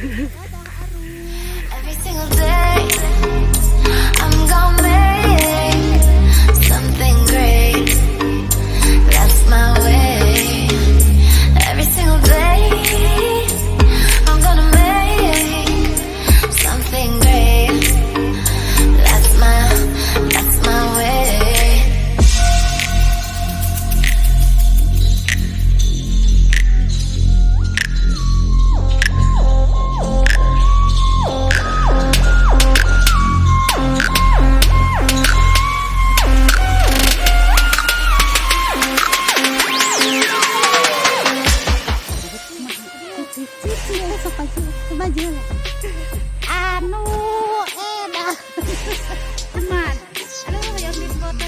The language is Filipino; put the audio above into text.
Every single day, I'm gonna make something great. That's my way. Every single day, I'm gonna make something great. That's my way. Anu edah teman, aduh yang di foto